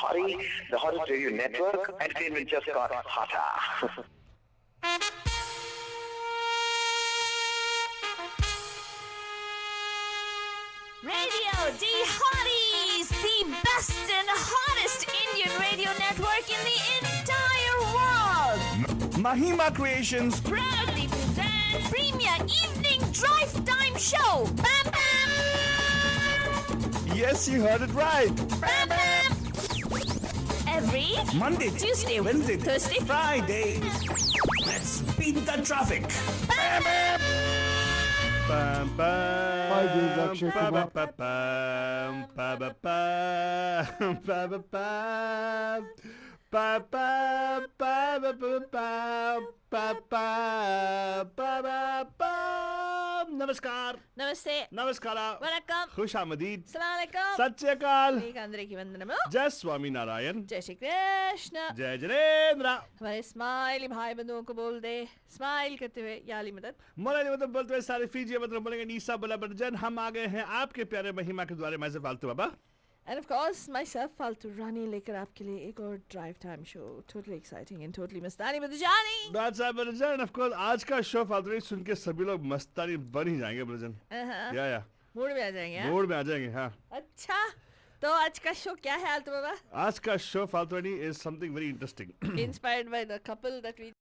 Hottie, the hottest radio network. Entertainment just got hotter. Radio D Hotties, the best and hottest Indian radio network in the entire world. Mahima Creations Proudly present Premier Evening Drive Time Show. Bam Bam! Yes, you heard it right. Bam Bam! Every Monday, Tuesday, Wednesday, Thursday, Friday. Let's beat the traffic. Bam Bam! Bam, bam, Hi, Dave, Akshay Kumar. bam, bam, bam, bam, bam, bam, bam, bam, bam, bam, bam, bam, bam, bam. नमस्कार नमस्ते नमस्कार वणक्कम खुश आमदीद अस्सलाम वालेकुम सत श्री अकाल एक अंदर की वंदनम जय स्वामी नारायण जय श्री कृष्ण जय जनेन्द्र हमारे स्माइली भाई बंधुओं को बोल दे स्माइल करते हुए याली मदद मोलानी मतलब बोलते हुए सारे फीजिए मतलब बोलेंगे नीसा बला बरजन हम आ गए हैं आपके प्यारे महिमा के द्वारे मैं से फालतू बाबा And of course, myself, फालतू रानी लेकर आपके लिए एक और drive time show totally exciting and totally मस्तानी बदजानी That's right, बरजन ऑफ कोर्स आज का शो फालतू नहीं सुन के सभी लोग मस्तानी बन ही जाएंगे बरजन या मूड में आ जाएंगे हाँ? मूड में आ जाएंगे हाँ अच्छा तो आज का शो क्या है हालतू बाबा आज का शो फालतू नहीं is something very interesting inspired by the couple that we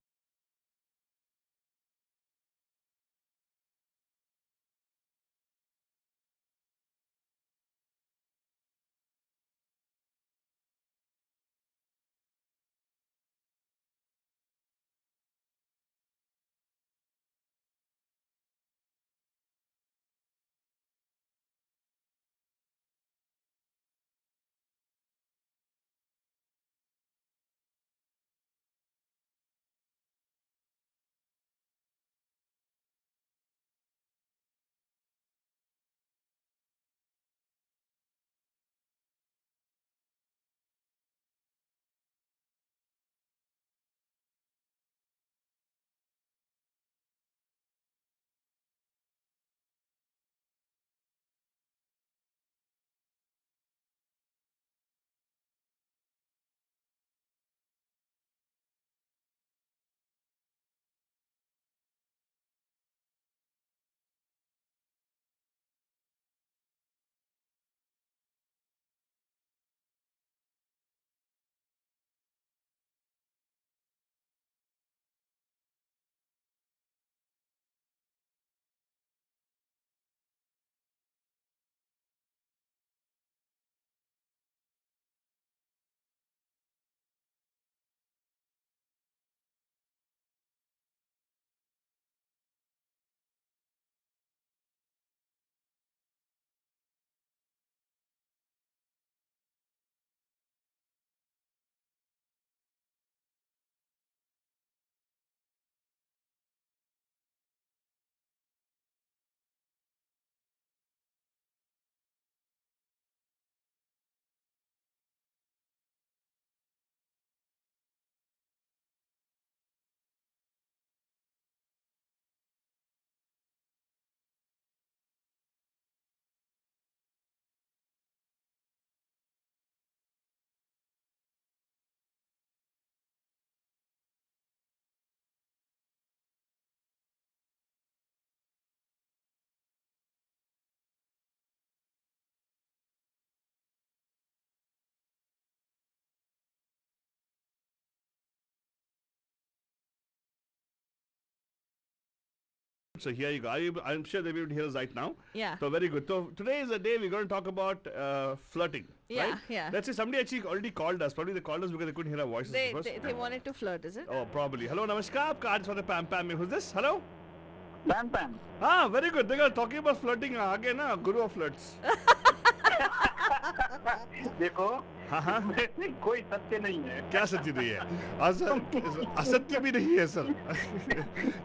So here you go. I'm sure they'll be able to hear us right now. Yeah. So very good. So today is the day we're going to talk about flirting. Yeah, right? yeah. Let's say somebody actually already called us. Probably they called us because they couldn't hear our voices. first. they wanted to flirt is it Oh, probably. Hello, namaskar. आपका आज वाले Pam Pam में who's this? Hello. Pam Pam. Ah, very good. They are talking about flirting. आगे ना Guru of flirts. देखो हाँ हाँ. इसमें कोई सत्य नहीं है. क्या सत्य नहीं है असत्य भी नहीं है सर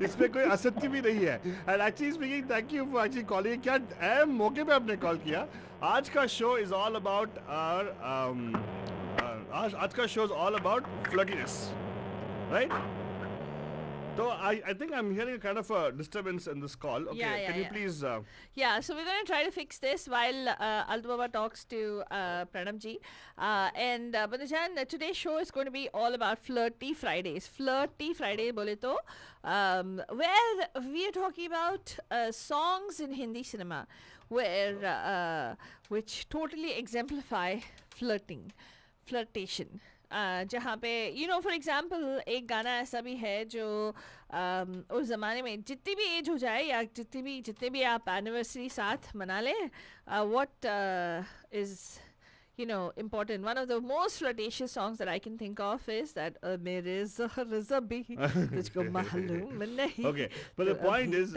इसमें कोई असत्य भी नहीं है and actually speaking thank you for actually calling क्या अहम मौके पे आपने कॉल किया आज का शो इज ऑल अबाउट आज का show is all about flirtiness right So I think I'm hearing a kind of a disturbance in this call. Okay, Yeah, can you yeah. please? Yeah, so we're going to try to fix this while Altu Baba talks to Pranam ji. And Badhujan, today's show is going to be all about Flirty Fridays. Flirty Friday bole to, where we are talking about songs in Hindi cinema where which totally exemplify flirtation. जहाँ पे for example एक गाना ऐसा भी है जो उस ज़माने में जितनी भी एज हो जाए या जितने भी आप एनिवर्सरी साथ मना लें what is important. One of the most flirtatious songs that I can think of is that मेरे ज़हर ज़बी तुझको मालूम नहीं. Okay, but the point is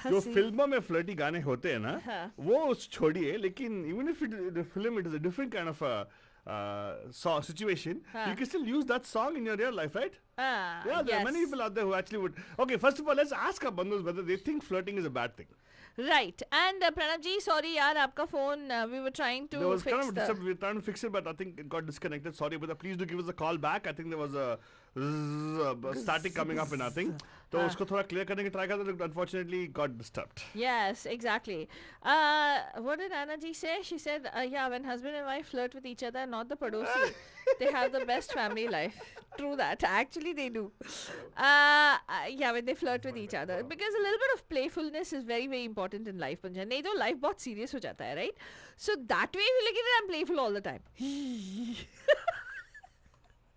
जो फिल्मों में फ्लर्टी गाने होते हैं ना वो छोड़िए, लेकिन even if the film it is a different kind of a situation, you can still use that song in your real life, right? Yeah, there are many people out there who actually would. Okay, first of all, let's ask our bandhus whether they think flirting is a bad thing. Right. And Pranav ji, sorry yaar, aapka phone, we were trying to there was fix kind of we were trying to fix it, but I think it got disconnected. Sorry, but please do give us a call back. I think there was a static coming up and nothing. So usko thoda clear karne ki try karta, but unfortunately got disturbed. Yes, exactly. What did Anna ji say? She said, yeah, when husband and wife flirt with each other, not the padosi, they have the best family life. True that. Actually, they do. Yeah, when they flirt with each other. Because a little bit of playfulness is very, very important in life. नहीं तो life बहुत serious हो जाता है, right? So that way, we look at it, I'm playful all the time.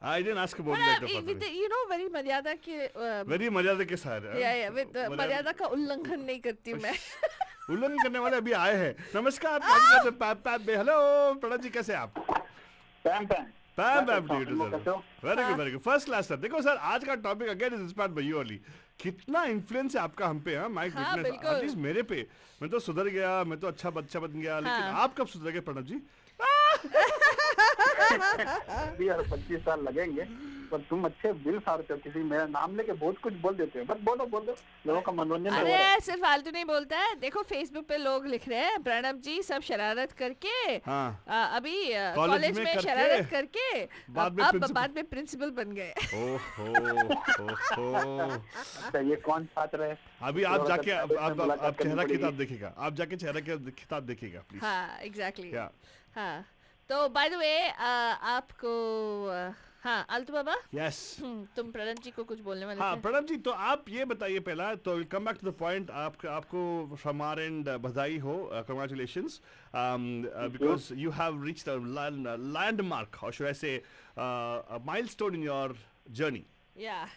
I didn't ask about that. With very मर्यादा के very मर्यादा के साथ. Yeah, with मर्यादा का उल्लंघन नहीं करती हूँ मैं. उल्लंघन करने वाले अभी आए हैं. नमस्कार. हेलो प्रणव जी, कैसे आप? पैम very good first class sir. देखो सर, आज का topic again is inspired by you only. कितना इन्फ्लुएंस है आपका हम पे, माय गुडनेस, एटलीस्ट मेरे पे. मैं तो सुधर गया, मैं तो अच्छा बच्चा बन गया, लेकिन आप कब सुधर गए प्रणव जी? 25 साल लगेंगे, पर तुम अच्छे दिल सारते हो. किसी मेरा नाम लेके बहुत कुछ बोल देते हो. बस बोलो लोगों का मनोरंजन. अरे सिर्फ फालतू नहीं बोलता है. देखो फेसबुक पे लोग लिख रहे हैं प्रणव जी सब शरारत करके अभी कॉलेज में शरारत करके बाद में प्रिंसिपल बन गए. अच्छा, ये कौन छात्र है? अभी आप जाके आप चेहरा किताब देखिएगा. आप जाके चेहरा किताब देखिएगा प्लीज. हाँ एग्जैक्टली. हाँ तो बाय द वे आपको हाँ अल्तु बाबा. यस. तुम प्रणव जी को कुछ बोलने वाले थे. हाँ प्रणव जी, तो आप ये बताइए पहला, तो come back to the point. आपको फ्रॉम आवर एंड बधाई हो, congratulations, because you have reached a landmark, और should I say a milestone in your journey. Yeah.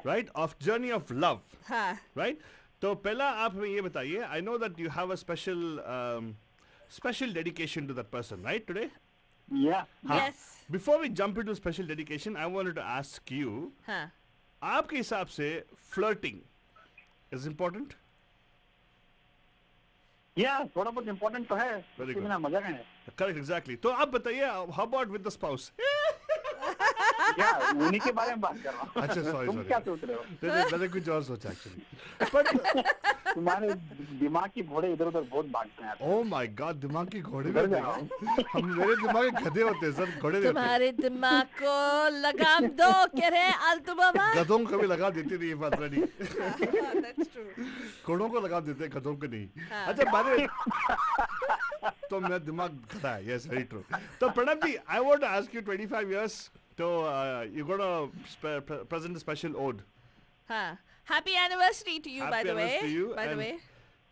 Right, of journey of love. हाँ. Right. तो पहला आप हमें ये बताइए, I know that you have a special dedication to that person, right, today? Yeah. Yes. Before we jump into special dedication, I wanted to ask you, आपके हिसाब से flirting is important? Yeah, थोड़ा बहुत important तो है. Very good. मजा है. Correct, exactly. तो आप बताइए, how about with the spouse? उन्हीं के बारे में बात कर रहा हूँ. अच्छा, sorry. तुम क्या सोच रहे हो? मैंने कुछ और सोचा actually. But तुम्हारे दिमाग की घोड़े इधर उधर बहुत भागते हैं. Oh my God, दिमाग की घोड़े भी होते हैं. हम मेरे दिमाग के गधे होते हैं सर, घोड़े नहीं होते. तुम्हारे दिमाग को लगाम दो कह रहे हैं अल्तु बाबा. गधों को भी लगा देती नहीं, बात नहीं. That's true. घोड़ों को लगा देते हैं, गधों को नहीं. अच्छा बारे तो मेरा दिमाग गधा है. Yes, very true. तो प्रणव जी, I want to ask you 25 years. So you're gonna present a special ode. Happy anniversary to you, happy by the way. To you, by the way.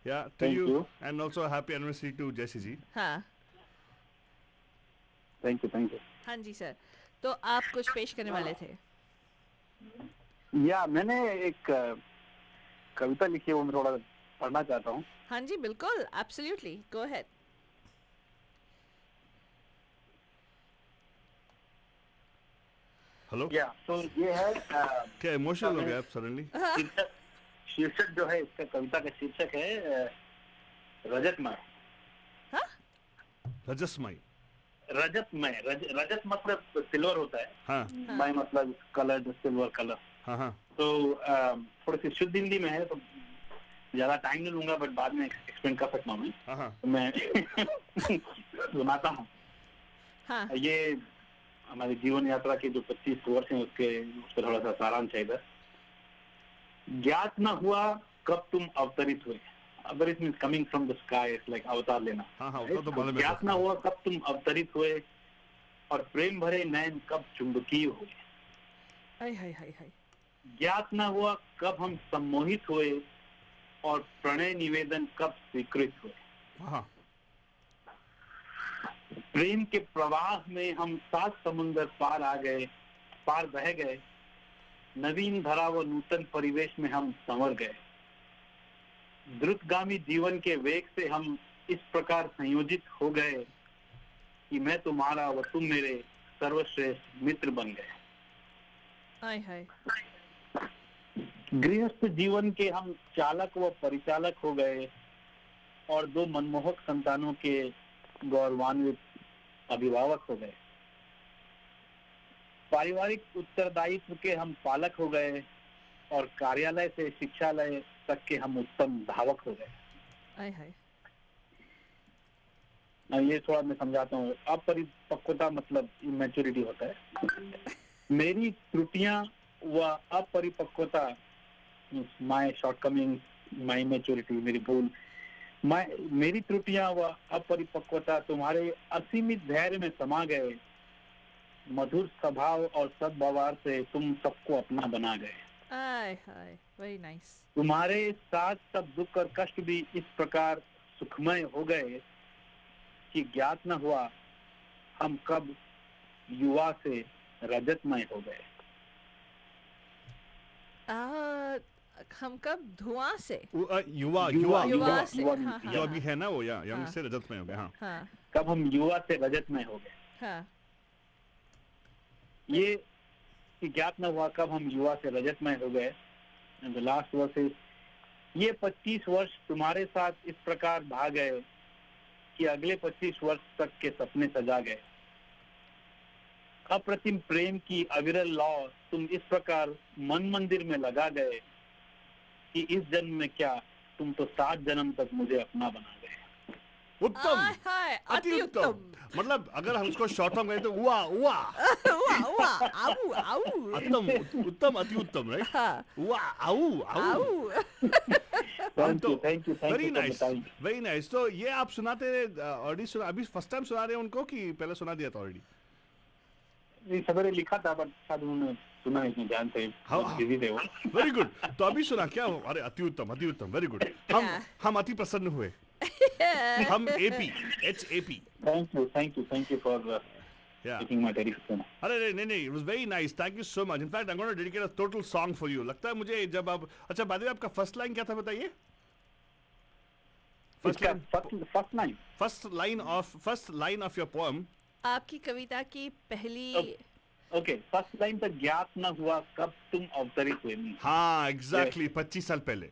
Yeah, to you, and also happy anniversary to Jesse ji. हाँ. Thank you. हाँ जी sir. तो आप कुछ पेश करने वाले थे. या मैंने एक कविता लिखी है, वो मैं थोड़ा पढ़ना चाहता हूँ. हाँ जी बिल्कुल, absolutely, go ahead. हेलो. या तो ये है क्या इमोशनल हो गया आप सडनली? शीर्षक जो है इसका, कविता का शीर्षक है रजतमय. रजतमय. रजत मतलब सिल्वर होता है. हाँ. मय मतलब कलर, सिल्वर कलर. हाँ. तो थोड़ी सी शुद्ध हिंदी में है, तो ज्यादा टाइम नहीं लूंगा, बट बाद में एक्सप्लेन कर सकता हूँ मैं. तो मैं सुनाता हूँ. ये हमारी जीवन यात्रा के जो 25 वर्ष हैं उसके उस पर थोड़ा सा सारांश है इधर. ज्ञात न हुआ कब तुम अवतरित हुए. अवतरित means coming from the sky, it's like अवतार लेना. ज्ञात न हुआ कब तुम अवतरित हुए और प्रेम भरे नैन कब चुंबकीय हुए. हाय हाय हाय हाय. ज्ञात न हुआ कब हम सम्मोहित हुए और प्रणय निवेदन कब स्वीकृत हुए. प्रेम के प्रवाह में हम 7 समुंदर पार बह गए. नवीन धरा व नूतन परिवेश में हम संवर गए. द्रुतगामी जीवन के वेग से हम इस प्रकार संयोजित हो गए कि मैं तुम्हारा व तुम मेरे सर्वश्रेष्ठ मित्र बन गए. हाय हाय. गृहस्थ जीवन के हम चालक व परिचालक हो गए और 2 मनमोहक संतानों के गौरवान्वित अभिभावक हो गए. पारिवारिक उत्तरदायित्व के हम पालक हो गए और कार्यालय से शिक्षालय तक के हम उत्तम धावक हो गए. हाय हाय. ये थोड़ा मैं समझाता हूँ. अपरिपक्वता मतलब इमेच्योरिटी होता है. मेरी त्रुटियां व अपरिपक्वता, माय शॉर्टकमिंग, माय इमेच्योरिटी, मेरी भूल, मेरी त्रुटियां व अपरिपक्वता तुम्हारे असीमित धैर्य में समा गए. मधुर स्वभाव और सद्व्यवहार से तुम सबको अपना बना गए. Hi hi. Very nice. तुम्हारे साथ सब दुख और कष्ट भी इस प्रकार सुखमय हो गए कि ज्ञात न हुआ हम कब युवा से रजतमय हो गए. हम कब धुआं से युवा से, युवा भी है ना वो, या यंग से रजत में हो गए. हाँ. कब हम युवा से रजतमय हो गए. हाँ. ये कि ज्ञात न हुआ कब हम युवा से रजतमय हो गए. And the last verse is, ये 25 वर्ष तुम्हारे साथ इस प्रकार भाग गए कि अगले 25 वर्ष तक के सपने सजा गए. अप्रतिम प्रेम की अविरल लौ तुम इस प्रकार मन मंदिर में लगा गए कि इस जन्म में क्या, तुम तो 7 जन्म तक मुझे अपना बना गए. उत्तम, अति उत्तम. मतलब अगर हम उसको शॉर्ट फॉर्म करें तो वाह उत्तम अति उत्तम, राइट. वाह वेरी नाइस. तो ये आप सुनाते ऑलरेडी, अभी फर्स्ट टाइम सुना रहे हैं उनको कि पहले सुना दिया था ऑलरेडी? सवेरे लिखा था पर शायद उन्होंने सुना नहीं, ध्यान से बिजी थे वो. Very good. तो अभी सुना क्या? अरे अति उत्तम, वेरी गुड. हम अति प्रसन्न हुए. हम AP. Thank you for taking my dedication. अरे नहीं, it was very nice. Thank you so much. In fact, I'm going to dedicate a total song for you. लगता है मुझे जब आप, अच्छा बाद में आपका फर्स्ट लाइन क्या था बताइए? First line of your poem. आपकी कविता की पहली. ओके, फर्स्ट लाइन तक ज्ञात न हुआ कब तुम अवतरित हुए. हाँ, एग्जैक्टली 25 साल पहले.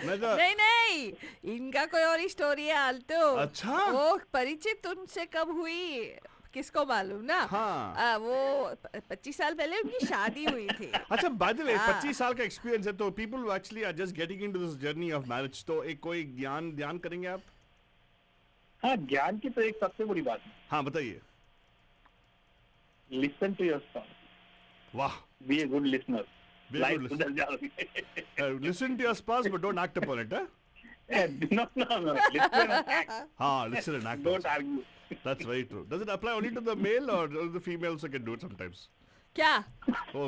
नहीं, इनका कोई और ही स्टोरी है आल्तो. अच्छा. वो परिचित उनसे कब हुई किसको मालूम ना. हाँ. वो 25 साल पहले उनकी शादी हुई थी. अच्छा, बाय द वे 25 साल का एक्सपीरियंस है तो people who actually are just getting into this journey of marriage, तो एक कोई ध्यान करेंगे आप? हाँ, ज्ञान की तो एक सबसे बड़ी बात है. हाँ बताइए. Listen to your spouse. वाह. Be a good listener. Listen to your spouse, but don't act upon it, huh? No. Listen and act. Listen and act. Don't argue. That's very true. Does it apply only to the male or the female also can do it sometimes? क्या? Oh,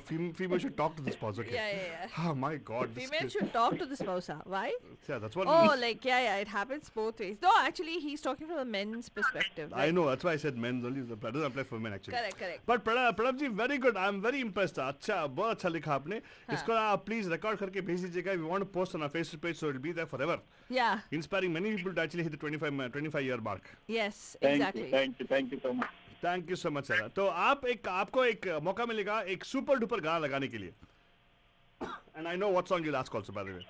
female should talk to the spouse. Okay. Yeah. Oh my God. Female should talk to the spouse. Why? Yeah, that's what. Oh, like it happens both ways. No, actually, he's talking from a men's perspective. I know. That's why I said men's only. It doesn't apply for men actually. Correct. But Pranab ji, very good. I'm very impressed. अच्छा, बहुत अच्छा लिखा आपने. इसको आप please record करके भेज दीजिएगा. We want to post on our Facebook page, so it'll be there forever. Yeah. Inspiring many people to actually hit the 25-year mark. Yes, exactly. Thank you so much. Thank you so much sir. तो आपको एक मौका मिलेगा एक super duper गाना लगाने के लिए. And I know what song you last also by the way.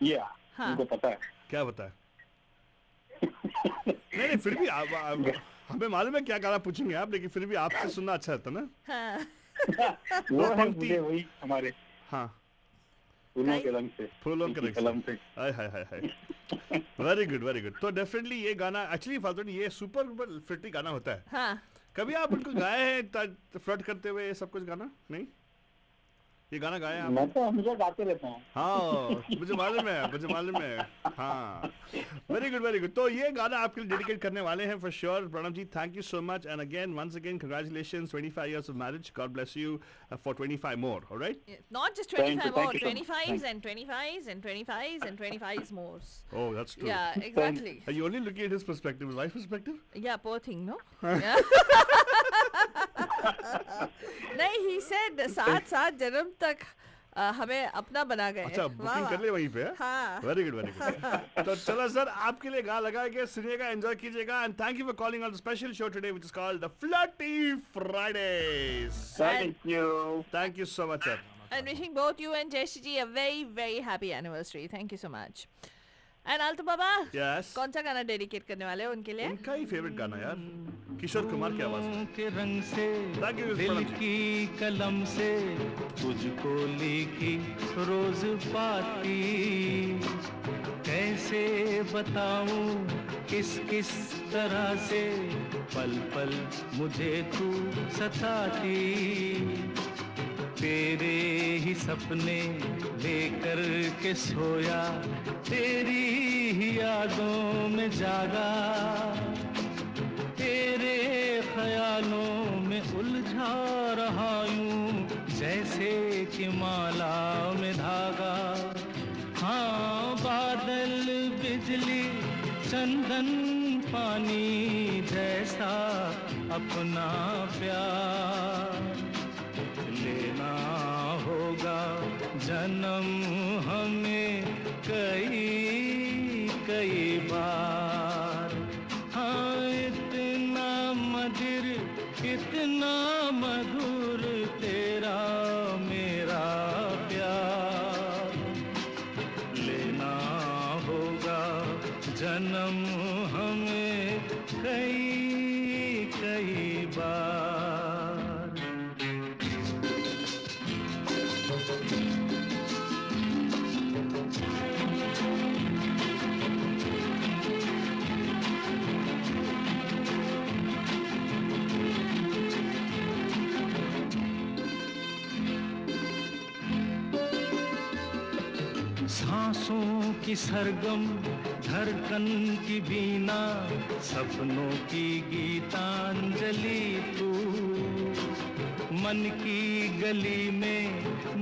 या, मुझे पता है. क्या पता है? नहीं फिर भी हमें मालूम है क्या गाना पूछेंगे आप, लेकिन फिर भी आपसे सुनना अच्छा रहता ना. वो पंक्ति वही हमारे. हाँ, फूलों के रंग से. हाय. Very good. तो डेफिनेटली ये गाना एक्चुअली फाल्तू ये सुपर फ्लर्टी गाना होता है. हाँ. कभी आप उनको गाए हैं फ्लर्ट करते हुए सब कुछ गाना? नहीं. ये गाना गाया है आपने? मैं तो हमेशा गाते रहता हूँ। हाँ मुझे मालूम है हाँ। Very good. तो ये गाना आपके लिए डेडिकेट करने वाले हैं for sure. Pranav ji thank you so much and again once again congratulations 25 years of marriage. God bless you for 25 more. All right. Not just Thank 25 you, thank more, you so much. 25s and 25s and 25s and 25s more. Oh, that's true. Yeah, exactly. Are you only looking at his perspective, his wife's perspective? Yeah, poor thing, no? Yeah. नहीं, he said सात जन्म तक हमें अपना बना गए। अच्छा वाह, बुकिंग कर वाह। ले वहीं पे। हाँ। Very good. तो चलो सर आपके लिए गा लगा के सुनिएगा, एंजॉय कीजिएगा and thank you for calling on the special show today which is called the flirty Fridays. Thank you. Thank you so much sir. And wishing both you and Jeshji a very, very happy anniversary. Thank you so much. And Alto Baba, yes कौन सा गाना dedicate करने वाले हो उनके लिए? उनका ही favourite गाना यार, किशोर कुमार की आवाज में। के रंग से Thank you, दिल प्रणव जी। की कलम से तुझको लिखी रोज पाती, कैसे बताऊं किस किस तरह से पल पल मुझे तू सताती, तेरे ही सपने लेकर के सोया, तेरी ही यादों में जागा, तेरे ख्यालों में उलझा रहा यूं जैसे कि माला में धागा। हाँ बादल बिजली चंदन पानी जैसा अपना प्यार लेना होगा जन्म हमें कई कई बार। हाँ इतना मधुर इतना मधुर तेरा मेरा प्यार, लेना होगा जन्म हमें कई कई बार। सांसों की सरगम धड़कन की बीना, सपनों की गीतांजलि तू, मन की गली में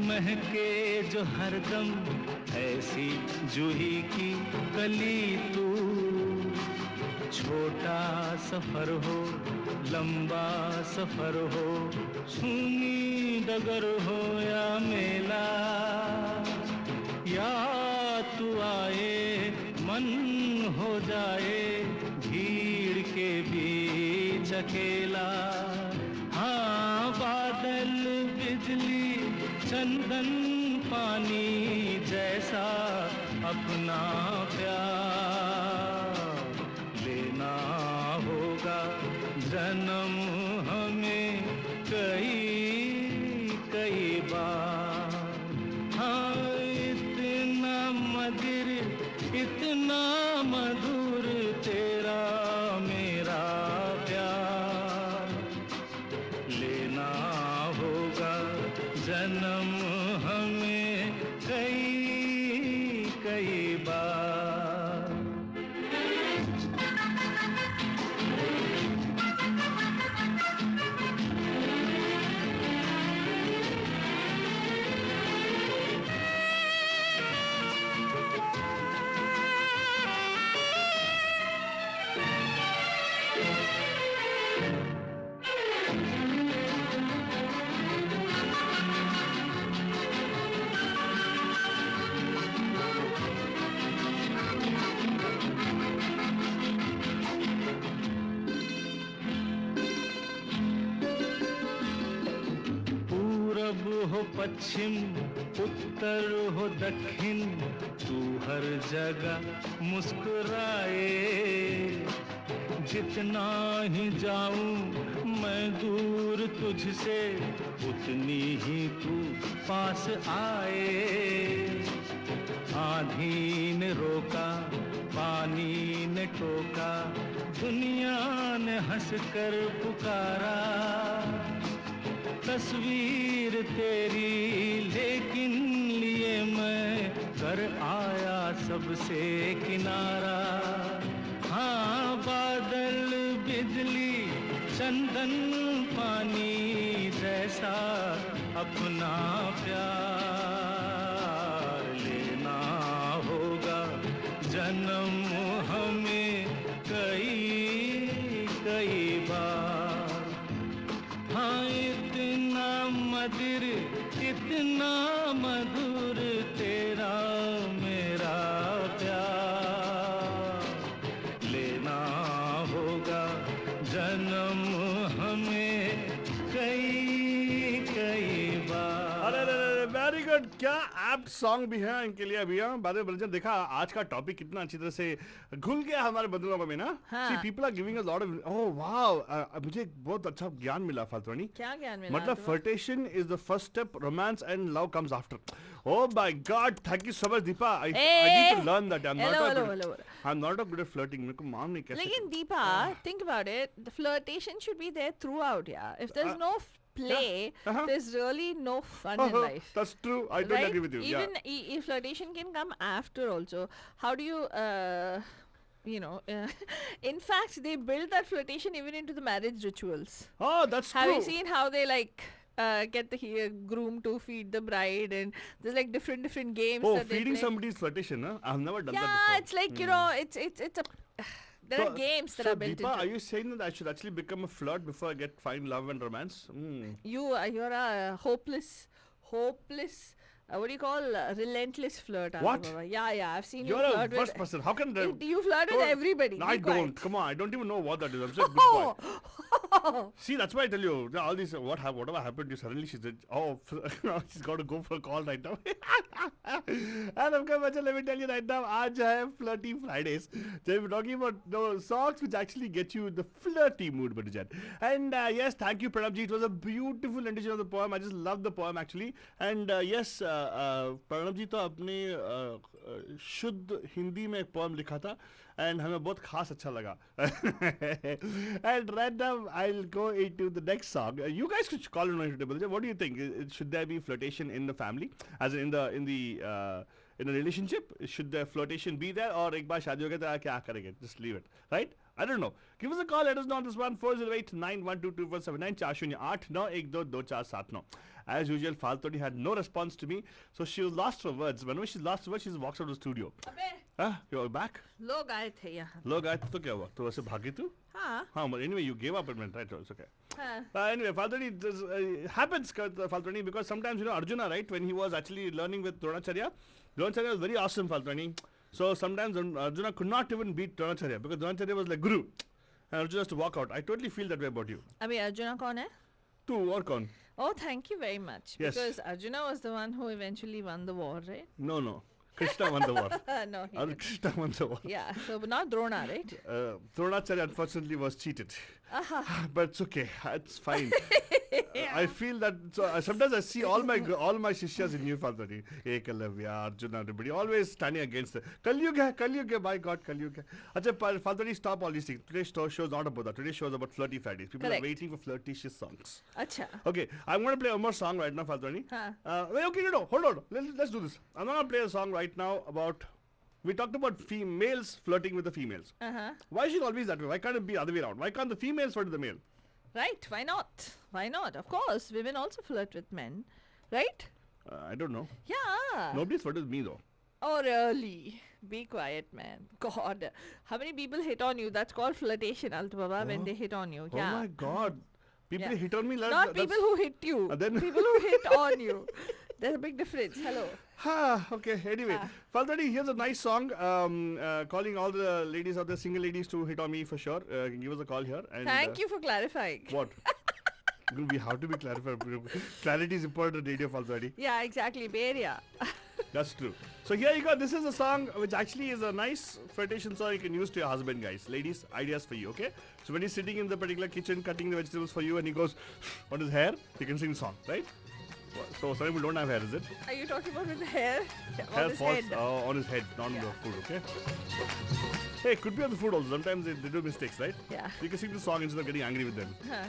महके जो हरदम ऐसी जूही की कली तू। छोटा सफर हो लंबा सफर हो, सूनी डगर हो या मेला, या तू आए मन हो जाए भीड़ के बीच अकेला। हाँ बादल बिजली चंदन पानी जैसा अपना प्यार लेना होगा जन्म हमें कई कई बार। हाँ इतना मधुर इतना मधुर तेरा मेरा प्यार, लेना होगा जन्म हमें कई कई बार। पूरब हो पश्चिम उत्तर हो दक्षिण, तू हर जगह मुस्कुराए। जितना ही जाऊं मैं दूर तुझसे, उतनी ही तू पास आए। आंधी ने रोका पानी ने टोका, दुनिया ने हंसकर पुकारा। तस्वीर तेरी, लेकिन लिए मैं कर आया सबसे किनारा। हाँ, बादल बिजली चंदन पानी जैसा अपना प्यार लेना होगा जन्म हमें कई कई बार। हाँ, इतना मधुर इतना मधुर तेरा मेरा प्यार लेना होगा जन्म हमें कई कई बार। अरे वेरी गुड, क्या ऐप सॉन्ग भी है इनके लिए अभी। बाद में बलजन देखा आज का टॉपिक कितना अच्छी तरह से घुल गया हमारे बंधुओं में ना। हाँ। See people are giving a lot of, oh wow, मुझे एक बहुत अच्छा ज्ञान मिला फाल्तुनी। क्या ज्ञान मिला मतलब तुम्हें? flirtation is the first step, romance and love comes after. Oh my God, thank you so much, Deepa. I need to learn that. I'm hello, not hello, a good, hello. I'm not a good at flirting. मेरे को मालूम नहीं कैसे। लेकिन Deepa, think about it. The flirtation should be there throughout, yeah. If there's no play, Uh-huh. there's really no fun in life. That's true. I totally Right? agree with you. Even Yeah. flirtation can come after also. How do you, you know, in fact, they build that flirtation even into the marriage rituals. Oh, that's Have true. you seen how they like get the groom to feed the bride, and there's like different games Oh, that they feeding play. somebody's flirtation, huh? I've never done that Yeah, before. it's like you know, it's a there are games that so are built Deepa, into are you saying that I should actually become a flirt before I get find love and romance? you're a hopeless what do you call relentless flirt. What? Baba. Yeah, I've seen You're you a flirt worst with person. How can they? you flirt with everybody. No, Be I quiet. don't. Come on, I don't even know what that is. I'm just a good boy. See, that's why I tell you, all these, whatever happened, you suddenly she said, oh, she's got to go for a call right now. And of course, let me tell you right now, aaj hai Flirty Fridays. So we're talking about songs which actually get you in the flirty mood, Badijan. And yes, thank you, Pranabji. It was a beautiful rendition of the poem. I just love the poem actually. And yes, Pranabji to apne शुद्ध हिंदी में एक poem लिखा था and हमें बहुत खास अच्छा लगा. And right now I'll go into the next song. You guys could call in on it. What do you think? Should there be flirtation in the family, as in in a relationship? Should the flirtation be there, or एक बार शादी हो गया तो क्या करेंगे? Just leave it, right? I don't know. Give us a call. Let us know on this one. 408-912-2479 408-912-2479. As usual, Faltoni had no response to me, so she was lost for words. Whenever she's lost for words, she just walks out of the studio. अबे You're back? लोग आए थे यहाँ. लोग आए तो क्या हुआ? तो वैसे भागी तू? हाँ. हाँ, but anyway, you gave up and went, right? It's okay. हाँ. Anyway, Faltoni, this happens, Faltoni, because sometimes, you know, Arjuna, right, when he was actually learning with Dronacharya was very awesome, Faltoni. So sometimes Arjuna could not even beat Dronacharya because Dronacharya was like Guru. And Arjuna has to walk out. I totally feel that way about you. अभी अर्जुना कौन है? Tu or kaun? Oh, thank you very much. Yes. Because Arjuna was the one who eventually won the war, right? No. Krishna won the war. No, he Or didn't. Krishna won the war. Yeah, so but not Drona, right? Dronacharya unfortunately was cheated. But it's okay. It's fine. I feel that sometimes I see all my shishyas in you, Faltoni. Ekalavya, Arjuna, everybody always standing against it. Kalyuga, my God, Kalyuga. Achha, Faltoni, stop all these things. Today's show is not about that. Today's show is about flirty Fridays. People Correct. are waiting for flirtatious songs. Acha. Okay, I'm going to play one more song right now, Faltoni. Wait, okay, no, hold on. Let's do this. I'm going to play a song right now about... We talked about females flirting with the females. Why is it always that way? Why can't it be the other way around? Why can't the females flirt with the male? Right, why not? Why not? Of course, women also flirt with men, right? I don't know. Yeah. Nobody's flirted with me though. Oh, really? Be quiet, man. God. How many people hit on you? That's called flirtation, Alt Baba, when they hit on you. Yeah. Oh my God. People Yeah. hit on me like Not people who hit you. then- People who hit on you. There's a big difference. Hello. Okay, anyway. Faltoni, here's a nice song calling all the ladies out there, single ladies, to hit on me for sure. Give us a call here. And, Thank you for clarifying. What? We have to be clarified. Clarity is important in radio, Faltoni. Yeah, exactly. Bay Area. That's true. So here you go. This is a song which actually is a nice flirtation song you can use to your husband, guys. Ladies, ideas for you, okay? So when he's sitting in the particular kitchen cutting the vegetables for you and he goes on his hair, you can sing the song, right? So some people don't have hair, is it? Are you talking about with the hair? Hair On his falls head. on his head, not on the food, okay? Hey, it could be on the food also. Sometimes they do mistakes, right? Yeah. You can sing the song instead of getting angry with them. Huh.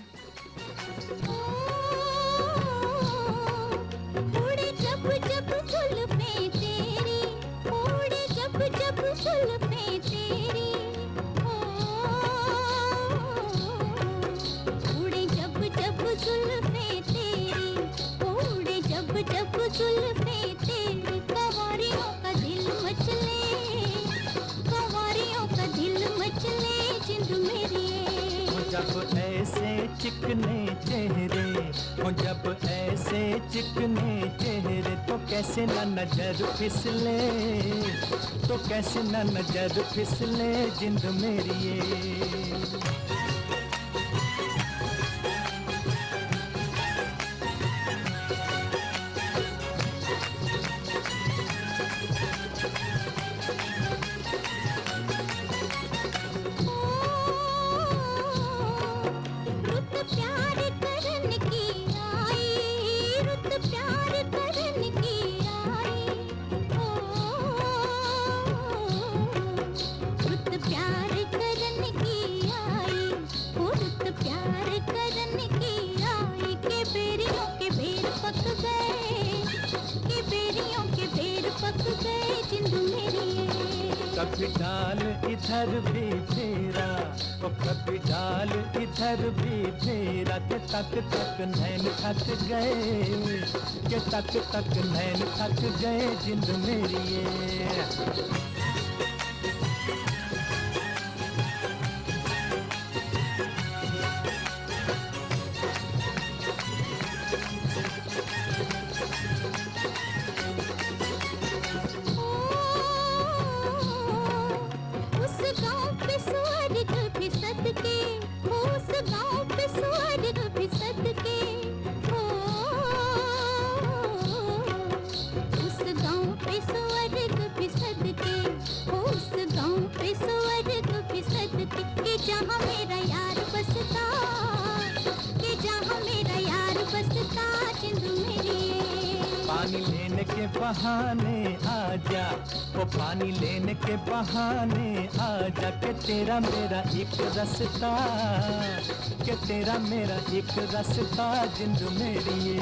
जुल्फें तेरी ओ, उड़े जब जब जुल्फें तेरी, उड़े जब जब जुल्फें तेरी, कंवरियों का दिल मचले, कंवरियों का दिल मचले जिंद मेरी। जब ऐसे चिकने चेहरे हो, जब ऐसे चिकने चेहरे, तो कैसे न नजर फिसले, तो कैसे न नजर फिसले जिंद मेरी ये। रुत प्यार करन की आई, रुत प्यार करन की आई ओ, रुत प्यार करन की आई ओ, रुत प्यार करन की आई, के बेरियों के बेर पक गए, के बेरियों के बेर पक गए जिंद मेरी। कभी डाल इधर भी फेरा, ओ कभी डाल इधर भी फेरा, के तक तक नैन थक गए, के तक तक नैन थक गए जिंद मेरी ये। उस गांव पे स्वर्ग भी सदके, उस गांव पे स्वर्ग भी सदके ओ, उस गांव पे स्वर्ग भी सदके, उस गांव पे स्वर्ग भी सदके, कि जहां मेरा यार बसता, कि जहां मेरा यार बसता जिंद मेरी। पानी लेने के बहाने आजा, वो पानी लेने के बहाने आजा, के तेरा मेरा एक रास्ता, के तेरा मेरा एक रास्ता जिंद मेरी ये।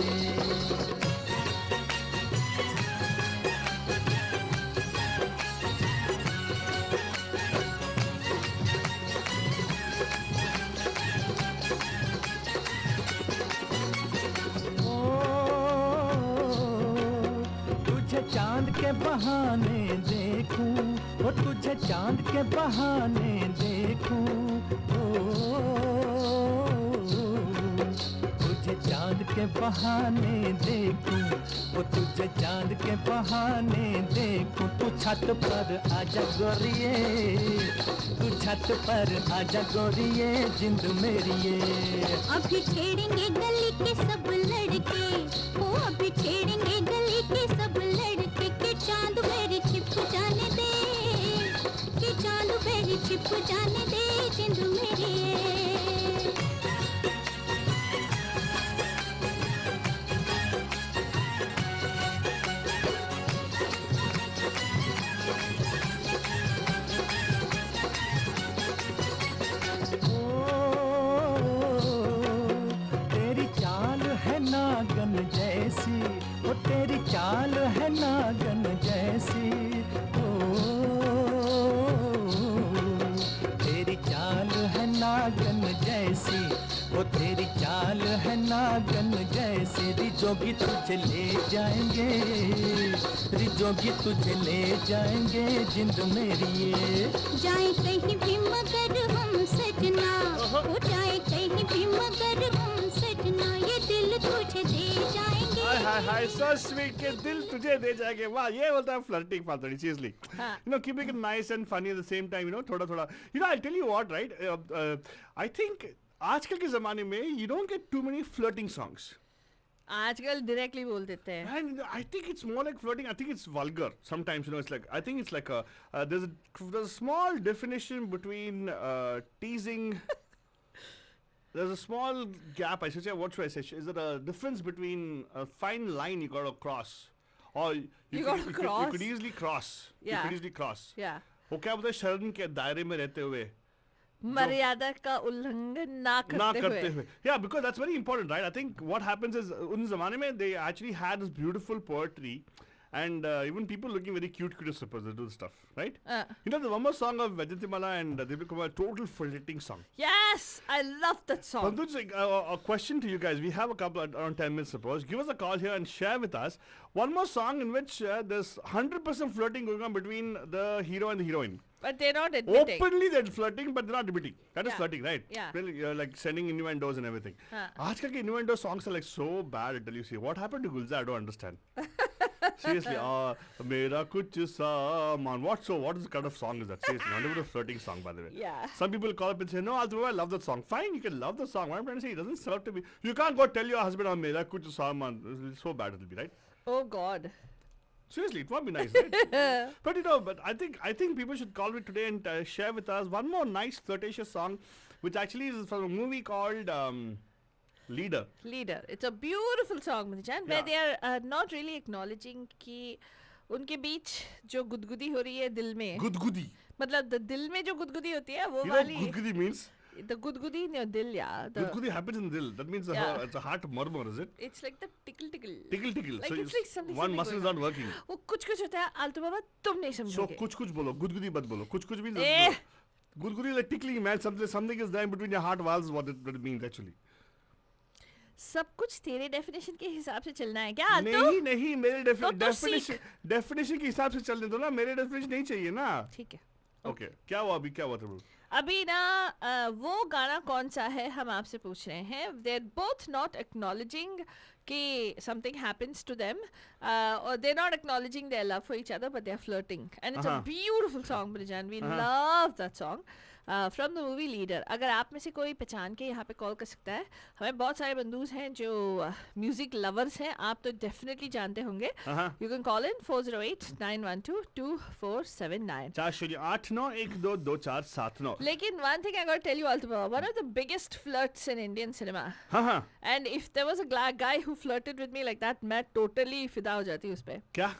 तुझे चांद के बहाने देखूं, ओ तुझे चांद के बहाने देखूं, तुझे चांद के बहाने देखूं, ओ तुझे चांद के बहाने देखूं, तू छत पर आजा गोरिये, तू छत पर आजा गोरिये जिंद मेरी ये। अभी छेड़ेंगे गली के सब लड़के ओ, अभी छेड़ेंगे गली के सब लड़के, के चांद मेरी छिप जाने दे, के चांद मेरी छिप जाने दे जिंद मेरी। तेरी चाल है नागन जैसी, ओ तेरी चाल है नागन जैसी ओ, तेरी चाल है नागन जैसी, ओ तेरी चाल है नागन जैसी, रिजोगी तुझे ले जाएंगे, रिजोगी तुझे ले जाएंगे जिंद मेरी ये। जाए कहीं भी मगर हम सजना, हो जाए कहीं भी मगर हम सजना, ये दिल तुझे दे जाएंगे। हाय हाय हाय, सो स्वीट के दिल तुझे दे जाएंगे। वाह, ये बोलता है फ्लर्टिंग फालतड़ी, सीरियसली। हाँ. You know, keeping it nice and funny at the same time, you know, थोड़ा थोड़ा। You know, I'll tell you what, right? I think आजकल के जमाने में you don't get too many flirting songs. आजकल directly बोल देते हैं। And I think it's more like flirting. I think it's vulgar. Sometimes, you know, it's like, I think it's like there's a small definition between teasing. There's a small gap, I should say. What should I say? Is there a difference between a fine line you got to cross, or You gotta you cross? could easily cross. You Yeah. could easily cross. या वो क्या बोलते हैं, शरण के दायरे में रहते हुए मर्यादा का उल्लंघन ना ना करते करते हुए। हुए. Yeah, because that's very important, right? I think what happens is उन जमाने में they actually had this beautiful poetry, and even people looking very cute slippers, they do the stuff, right? Uh, You know, the one more song of Vajantimala and Deepika Kumar, total flirting song. yes, I love that song. Pantuj, a question to you guys. We have a couple around 10 minutes, suppose. Give us a call here and share with us one more song in which there's 100% flirting going on between the hero and the heroine. But they're not admitting. Openly they're flirting, but they're not admitting. That is Yeah. flirting, right? Yeah. Really, like sending innuendos and everything. Huh. Aajkal ke innuendo songs are like so bad until you see what happened to Gulzar. I don't understand. Seriously, Mera Kuch Saman. What is the kind of song is that? Seriously, not even a flirting song, by the way. Yeah. Some people call up and say, no, Altava, I love that song. Fine, you can love the song. What I'm trying to say, it doesn't serve to be. You can't go tell your husband, Mera Kuch Saman. It's so bad it'll be, right? Oh God. Seriously, it won't be nice, right? But you know, but I think people should call me today and share with us one more nice flirtatious song, which actually is from a movie called Leader. Leader. It's a beautiful song, Mudichan, where Yeah. they are not really acknowledging कि उनके बीच जो गुदगुदी हो रही है दिल में, Gudgudi. मतलब दिल में जो गुदगुदी होती है वो You know वाली, what Gudgudi means? the गुदगुदी in your दिल, yeah. Gudgudi happens in the dil. That means Yeah. it's a heart murmur, is it? It's like the tickle. Tickle tickle. Like So it's like something. one something muscle is going not working. वो कुछ होता है आलतू बाबा तुम नहीं So समझोगे. kuch bolo. Gudgudi mat bolo. Kuch means Eh. Gudgudi is like tickling, man. Something is there in between your heart valves. What it means actually. सब कुछ तेरे डेफिनेशन के हिसाब से चलना है क्या आलतू? नहीं मेरे तो डेफिनेशन के हिसाब से चलने दो ना. मेरे डेफिनेशन नहीं चाहिए ना. ठीक है. ओके क्या हुआ था? अभी ना वो गाना कौन सा है हम आपसे पूछ रहे हैं. They're both not acknowledging कि something happens to them, or they're not acknowledging their love for each other, but they're flirting, and it's a beautiful song, Brijan. We love that song. From the movie Leader. अगर आप में से कोई पहचान के यहाँ पे कॉल कर सकता है. हमें बहुत सारे बंधुज हैं जो म्यूजिक लवर्स हैं. आप तो डेफिनेटली जानते होंगे. You can call in 408-912-2479. 408-912-2479. लेकिन one thing I gotta tell you, Altaba, one of the biggest flirts in Indian cinema. And if there was a guy who flirted with me like that, मैं totally फिदा हो जाती उस पे. क्या?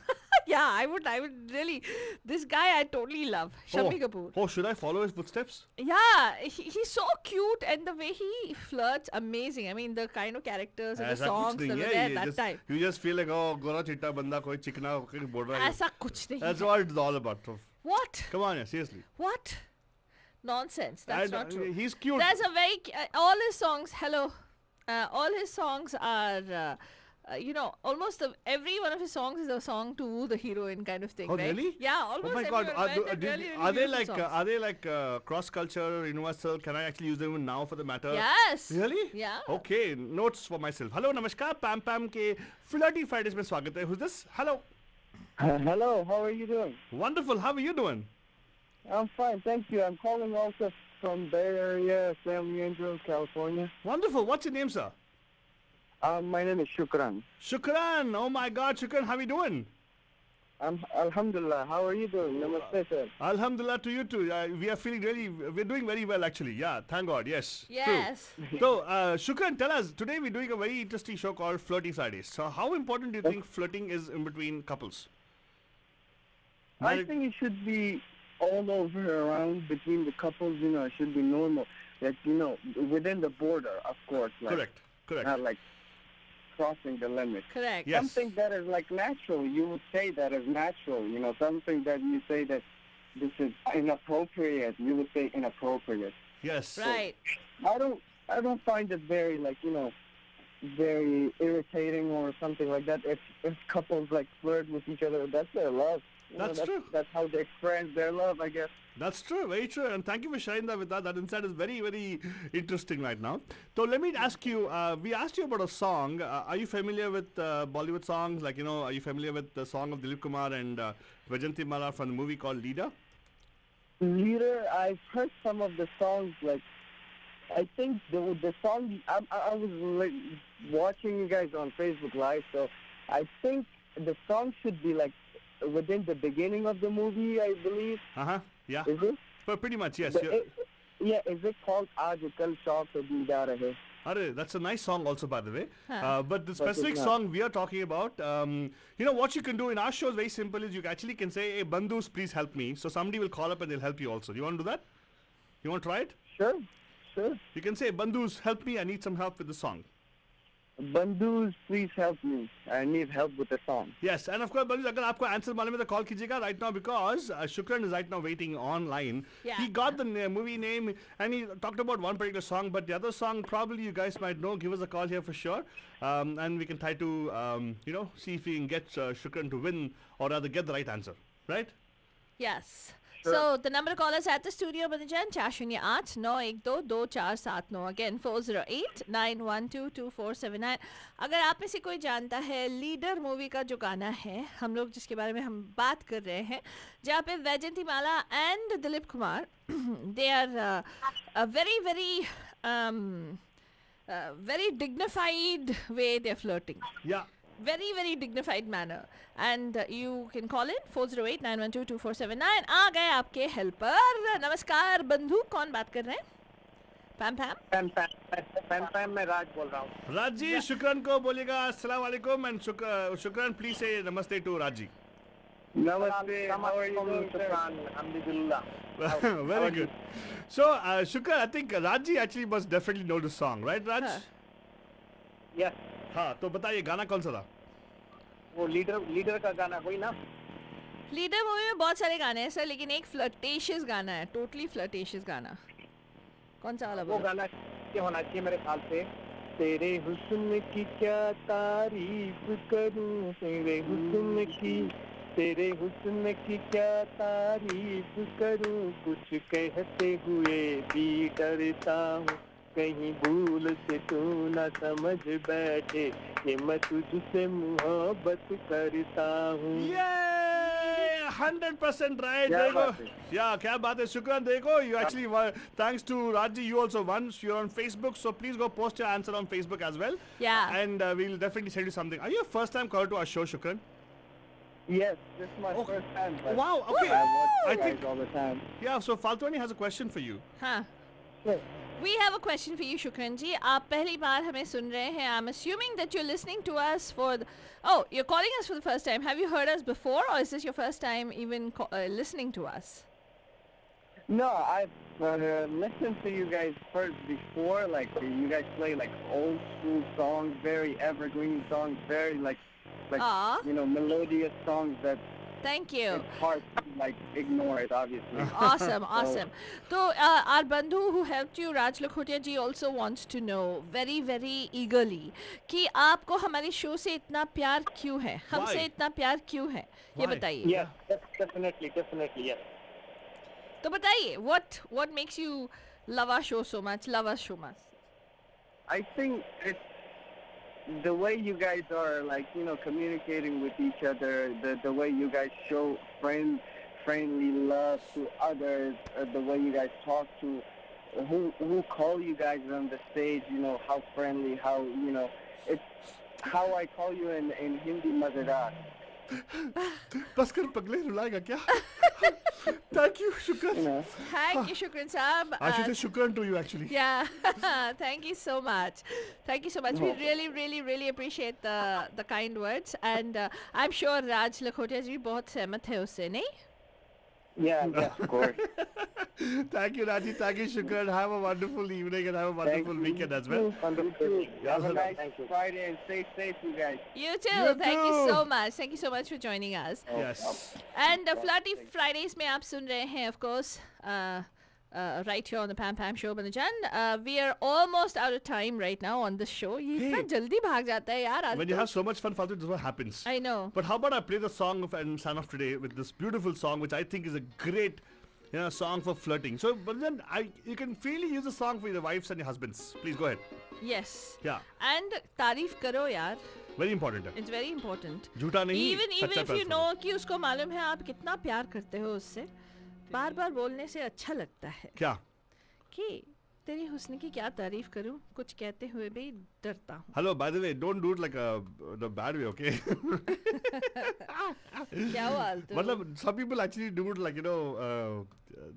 Yeah, I would really. This guy I totally love, Shammi Kapoor. Oh, should I follow his footsteps? Yeah, he's so cute, and the way he flirts, amazing. I mean, the kind of characters and the ऐसा कुछ songs that नहीं were है. there You that just- time. You just feel like, oh, गोरा चिट्टा बंदा कोई चिकना होकर बोल रहा है. ऐसा कुछ नहीं That's है. what it's all about. What? Come on, yeah, seriously. What? Nonsense. That's not true. He's cute. There's a very all his songs. Hello, all his songs are. Almost every one of his songs is a song to woo the heroine kind of thing, Oh, right? really? Yeah, almost Oh my everyone. God! Right? They're really, really Are they beautiful songs. are they like cross culture, universal? Can I actually use them even now for the matter? Yes. Really? Yeah. Okay. Notes for myself. Hello, namaskar. Pam Pam के Flirty Fridays में स्वागत है. Who's this? Hello. Hello, how are you doing? Wonderful. How are you doing? I'm fine, thank you. I'm calling also from Bay Area, San Leandro, California. Wonderful. What's your name, sir? My name is Shukran. Shukran. Oh my God, Shukran. How are you doing? Alhamdulillah. How are you doing? Namaste, sir. Alhamdulillah to you too. We're doing very well actually. Yeah, thank God. Yes. Yes. True. So, Shukran, tell us, today we're doing a very interesting show called Flirty Fridays. So, how important do you think flirting is in between couples? I think it should be all over around between the couples, it should be normal. Like, within the border, of course. Like, Correct. Not like crossing the limit. Correct. Yes. Something that is like natural, you would say that is natural. Something that you say that this is inappropriate, you would say inappropriate. Yes. Right. I don't find it very very irritating or something like that. If couples like flirt with each other, that's their love. That's true. That's how they express their love, I guess. That's true, very true. And thank you for sharing that with us. That insight is very, very interesting right now. So let me ask you, we asked you about a song. Are you familiar with Bollywood songs? Like, are you familiar with the song of Dilip Kumar and Vajantimala from the movie called Leader? Leader, I've heard some of the songs, like, I think the song, I was like watching you guys on Facebook Live, so I think the song should be like within the beginning of the movie, I believe. Yeah. Is it? But pretty much, yes. Yeah, is it called Aaj Kal Shauq Se Deedar Rahe? Arre, that's a nice song also, by the way. Huh. But the specific song we are talking about, what you can do in our show is very simple. Is you actually can say, hey, bandhus, please help me. So somebody will call up and they'll help you also. You want to do that? You want to try it? Sure. You can say, bandhus, help me. I need some help with the song. Bandhus, please help me. I need help with the song. Yes, and of course, Bandhu, अगर आपको answer मालूम है तो call कीजिएगा right now because Shukran is right now waiting online. Yeah. He got the movie name and he talked about one particular song, but the other song probably you guys might know. Give us a call here for sure, and we can try to see if we can get Shukran to win or rather get the right answer, right? Yes. So the number to call us at the studio Banajan 408-912-2479 again 408-912-2479. अगर आप में से कोई जानता है leader movie का जो गाना है हम लोग जिसके बारे में हम बात कर रहे हैं जहाँ पे Vyjayanthimala and Dilip Kumar they are very dignified way they're flirting. Yeah. Very dignified manner. And you can call in 408-912-2479. आ गए आपके हेल्पर. नमस्कार बंधु, कौन बात कर रहे हैं? पैम Pam, मैं राज बोल रहा हूँ. राज जी शुक्रान को बोलिएगा अस्सलाम वालेकुम and शुक्रान please say namaste to Raj ji. Namaste. How are you doing, Shukran? Alhamdulillah. Very good. So Shukran, I think Rajji actually must definitely know the song, right Raj? हाँ. Yes. हाँ तो बताइए गाना कौन सा था? वो लीडर का गाना कोई ना. लीडर मूवी में बहुत सारे गाने हैं सर लेकिन एक फ्लर्टेशियस गाना है टोटली फ्लर्टेशियस गाना. कौन सा वाला वो बोलो? गाना क्या होना चाहिए मेरे ख्याल से. तेरे हुस्न की क्या तारीफ करूं तेरे हुस्न की क्या तारीफ करूं कुछ कहते हुए भी डरता हूँ कहीं भूल से तू न समझ बैठे कि मैं तुझसे मोहब्बत करता हूँ. Yay! 100% right. क्या देखो, बात है? yeah, क्या बात है शुक्रान. देखो, you actually won. Thanks to Rajji, you also won. You're on Facebook, so please go post your answer on Facebook as well. Yeah. And we'll definitely send you something. Are you a first time caller to our show, Shukran? Yes, this is my Oh, first time. But wow, okay. I watch I you guys think- all the time. Yeah, so Faltwani has a question for you. हाँ. Yes. We have a question for you, Shukran ji. आप पहली बार हमें सुन रहे हैं. I'm assuming that you're listening to us for the... Oh, you're calling us for the first time. Have you heard us before or is this your first time even listening to us? No, I've listened to you guys first before. Like you guys play like old school songs, very evergreen songs, very like Aw. you know melodious songs that Thank you. it's hard to like ignore it. Obviously. Awesome, awesome. So, our bandhu who helped you, Raj Lakhotia ji, also wants to know very eagerly कि आपको हमारी show से इतना प्यार क्यों है? हमसे Why? इतना प्यार क्यों है? ये Why? बताइए. Yes, definitely, yes. तो बताइए, what makes you love our show so much? Love us so much? I think it's the way you guys are like communicating with each other, the way you guys show friendly love to others, the way you guys talk to who call you guys on the stage, how friendly, how it's how I call you in Hindi Mazadar. बस कर पगले रुलाएगा क्या? Thank you, Shukran. Thank you, Shukran Saab. I should say Shukran to you actually. Yeah, thank you so much. Thank you so much. We really appreciate the kind words, and I'm sure Raj Lakhotia ji बहुत सहमत है उससे, नहीं? Yeah, of course. Thank you, Raji. Thank you, Shukran. Have a wonderful evening and have a wonderful weekend as well. Understood. Have a Yeah. nice Friday and stay safe, you guys. You too. You Thank you too. so much. Thank you so much for joining us. Yes. And Flirty Fridays में आप सुन रहे हैं, of course, right here on the Pam Pam Show, Banajan. We are almost out of time right now on this show. ये इतना Hey. जल्दी भाग जाता है यार. When you have so much fun, Faltu, this is what happens. I know. But how about I play the song of and Son of Today with this beautiful song, which I think is a great, song for flirting. So, but then you can freely use the song for your wives and your husbands. Please go ahead. Yes. Yeah, And तारीफ करो यार. very important. It's very important. झूठा नहीं. Even सच्चा if you प्यार know कि उसको मालूम है आप कितना प्यार करते हो उससे, बार बोलने से अच्छा लगता है क्या? कि तेरी हुस्न की क्या तारीफ करूं, कुछ कहते हुए भी डरता हूँ. Hello, by the way, don't do it like the bad way, okay? क्या हुआ आलतू? मतलब some people actually do it like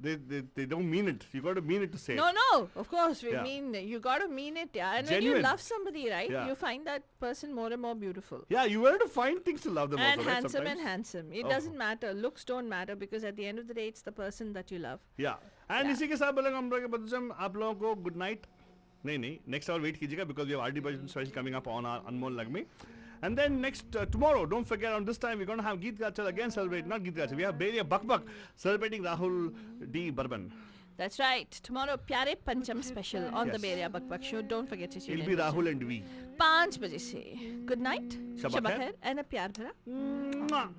they don't mean it. You got to mean it to say it. No, of course we Yeah. mean you got to mean it, yeah. And when Genuine. you love somebody, right, Yeah. you find that person more and more beautiful. Yeah, you want to find things to love them And also, right? handsome and sometimes? handsome. It Oh. doesn't matter. Looks don't matter because at the end of the day, it's the person that you love. Yeah. And Yeah. इसी के साथ बोलेंगे हम लोग के बच्चों आप लोगों को गुड नाइट नहीं, next hour wait कीजिएगा because we have RD Bhajan special coming up on our Anmol Lagme. And then next tomorrow, don't forget on this time we're going to have Geet Gachal again celebrate, not Geet Gachal, we have Beria Buck Buck celebrating Rahul D. Burban. That's right. Tomorrow, Pyare Pancham special on the Yes. Beria Buck Buck show. Don't forget to tune It'll in. be Rahul and we. 5 बजे से. Good night. Shaba khair. khair and a प्यार भरा. Mwah.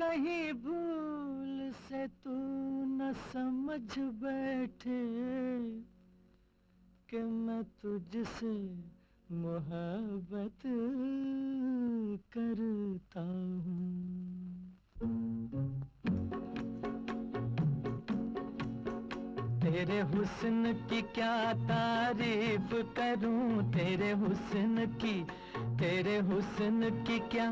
कहीं भूल से तू न समझ बैठे कि मैं तुझसे मोहब्बत करता हूँ। तेरे हुस्न की क्या तारीफ करूं, तेरे हुस्न की क्या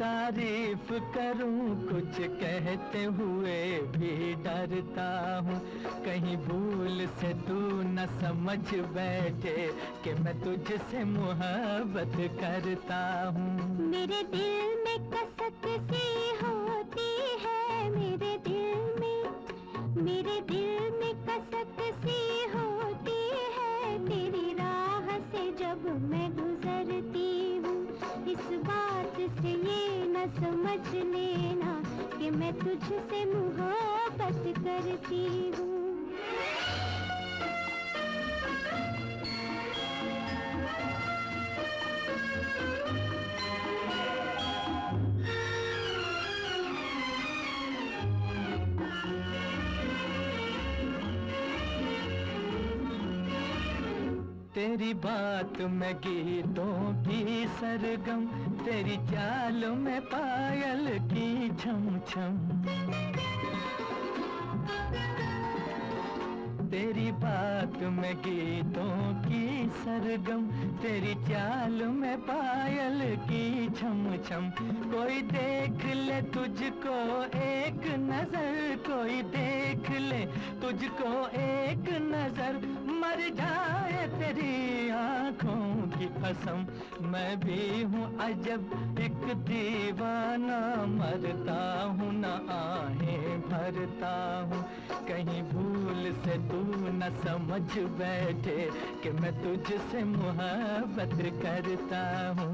तारीफ करूं, कुछ कहते हुए भी डरता हूँ। कहीं भूल से तू न समझ बैठे कि मैं तुझसे मोहब्बत करता हूँ। मेरे दिल में कसक सी होती है, मेरे दिल में कसक सी होती है, तेरी राह से जब मैं गुजरती हूँ। इस बात से ये न समझ लेना कि मैं तुझसे मोहब्बत करती हूँ। तेरी बात में गीतों की सरगम, तेरी चाल में पायल की छम छम। तेरी बात में गीतों की सरगम, तेरी चाल में पायल की छम छम। कोई देख ले तुझको एक नजर, कोई देख ले तुझको एक नजर, मर जाए तेरी आंखों की कसम। मैं भी हूँ अजब एक दीवाना, मरता हूँ न आहें भरता हूँ। कहीं भूल से तू न समझ बैठे कि मैं तुझसे मोहब्बत करता हूँ।